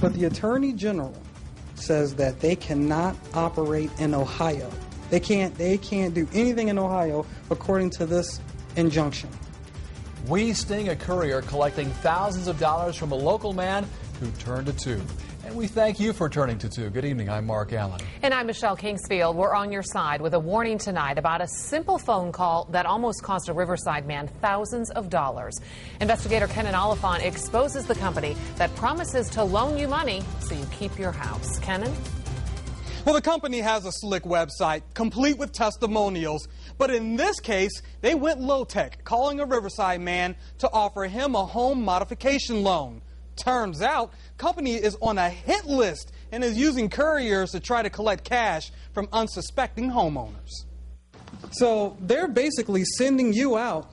But the Attorney General says that they cannot operate in Ohio. They can't do anything in Ohio according to this injunction. We sting a courier collecting thousands of dollars from a local man who turned to two. And we thank you for turning to two. Good evening. I'm Mark Allen. And I'm Michelle Kingsfield. We're on your side with a warning tonight about a simple phone call that almost cost a Riverside man thousands of dollars. Investigator KENNAN OLIPHANT exposes the company that promises to loan you money so you keep your house. KENNAN? Well, the company has a slick website, complete with testimonials. But in this case, they went low-tech, calling a Riverside man to offer him a home modification loan. Turns out, company is on a hit list and is using couriers to try to collect cash from unsuspecting homeowners. So they're basically sending you out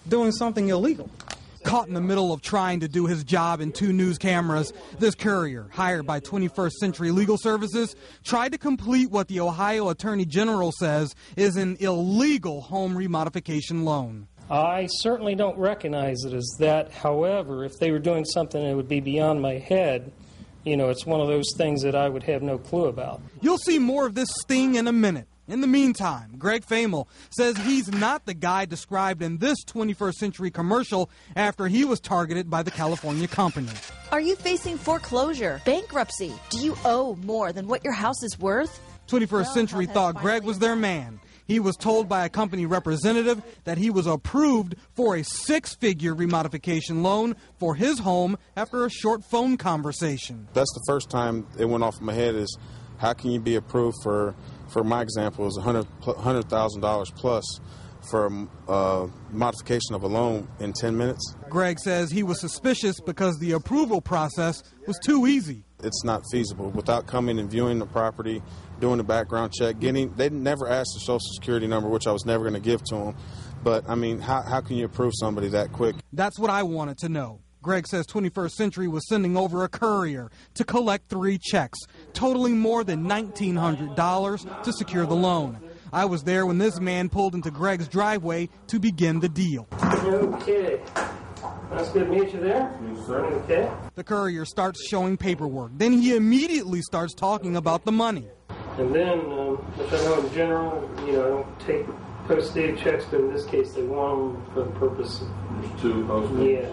doing something illegal. Caught in the middle of trying to do his job in two news cameras, this courier, hired by 21st Century Legal Services, tried to complete what the Ohio Attorney General says is an illegal home remodification loan. I certainly don't recognize it as that. However, if they were doing something that would be beyond my head, you know, it's one of those things that I would have no clue about. You'll see more of this sting in a minute. In the meantime, Greg FAMAL says he's not the guy described in this 21st Century commercial after he was targeted by the California company. Are you facing foreclosure, bankruptcy? Do you owe more than what your house is worth? 21st Century thought Greg was their man. He was told by a company representative that he was approved for a six-figure remodification loan for his home after a short phone conversation. That's the first time it went off my head is how can you be approved for my example, is $100,000 plus for a modification of a loan in 10 minutes. Greg says he was suspicious because the approval process was too easy. It's not feasible. Without coming and viewing the property, doing the background check, they never asked the Social Security number, which I was never going to give to them. But, I mean, how can you approve somebody that quick? That's what I wanted to know. Greg says 21st Century was sending over a courier to collect 3 checks, totaling more than $1,900 to secure the loan. I was there when this man pulled into Greg's driveway to begin the deal. Okay. That's good to meet you there. Yes, sir. Okay. The courier starts showing paperwork. Then he immediately starts talking about the money. And then, which I know in general, you know, I don't take post-date checks, but in this case they want them for the purpose of... There's 2 post-dates.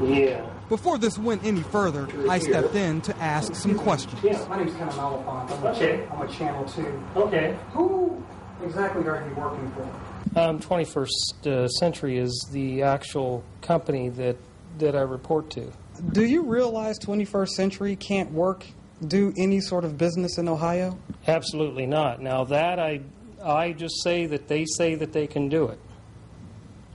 Yeah. Before this went any further, I stepped in to ask some questions. Yes, my name's KENNAN OLIPHANT. I'm a Channel 2. Okay. Who exactly are you working for? 21st Century is the actual company that I report to. Do you realize 21st Century can't do any sort of business in Ohio? Absolutely not. Now that I just say that they can do it.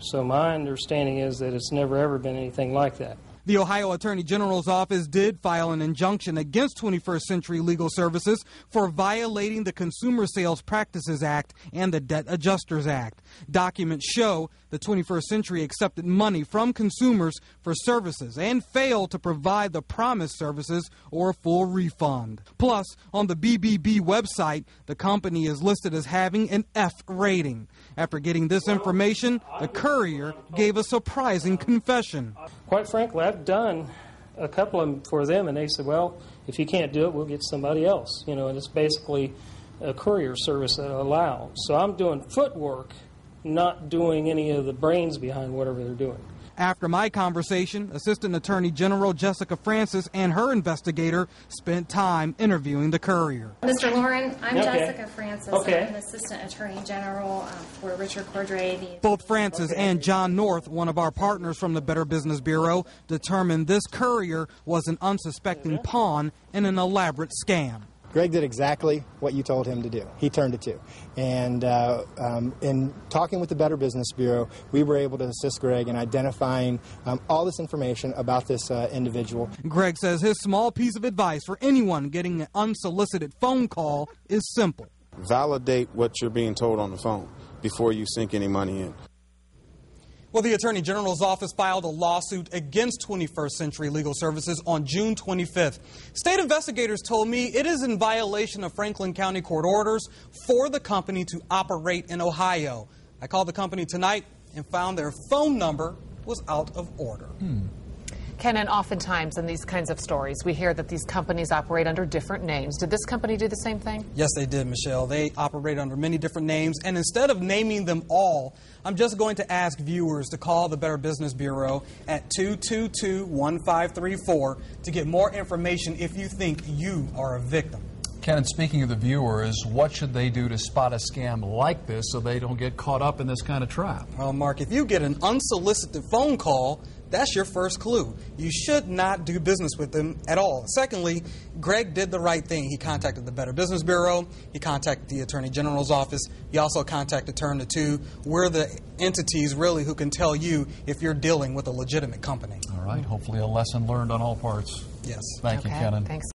So my understanding is that it's never ever been anything like that. The Ohio Attorney General's office did file an injunction against 21st Century Legal Services for violating the Consumer Sales Practices Act and the Debt Adjusters Act. Documents show the 21st Century accepted money from consumers for services and failed to provide the promised services or a full refund. Plus, on the BBB website, the company is listed as having an F rating. After getting this information, the courier gave a surprising confession. Quite frankly, I've done a couple of them for them, and they said, well, if you can't do it, we'll get somebody else. You know, and it's basically a courier service that allows. So I'm doing footwork, not doing any of the brains behind whatever they're doing. After my conversation, Assistant Attorney General Jessica Francis and her investigator spent time interviewing the courier. Mr. Lauren, I'm Jessica Francis. Okay. I'm Assistant Attorney General for Richard Cordray. Both Francis and John North, one of our partners from the Better Business Bureau, determined this courier was an unsuspecting pawn in an elaborate scam. Greg did exactly what you told him to do. He turned it to. And in talking with the Better Business Bureau, we were able to assist Greg in identifying all this information about this individual. Greg says his small piece of advice for anyone getting an unsolicited phone call is simple. Validate what you're being told on the phone before you sink any money in. Well, the Attorney General's office filed a lawsuit against 21st Century Legal Services on June 25th. State investigators told me it is in violation of Franklin County court orders for the company to operate in Ohio. I called the company tonight and found their phone number was out of order. Kennan, oftentimes in these kinds of stories, we hear that these companies operate under different names. Did this company do the same thing? Yes, they did, Michelle. They operate under many different names, and instead of naming them all, I'm just going to ask viewers to call the Better Business Bureau at 222-1534 to get more information if you think you are a victim. Kennan, speaking of the viewers, what should they do to spot a scam like this so they don't get caught up in this kind of trap? Well, Mark, if you get an unsolicited phone call, that's your first clue. You should not do business with them at all. Secondly, Greg did the right thing. He contacted the Better Business Bureau. He contacted the Attorney General's office. He also contacted Turn to Two. We're the entities, really, who can tell you if you're dealing with a legitimate company. All right. Hopefully a lesson learned on all parts. Yes. Thank you, Kennan. Thanks.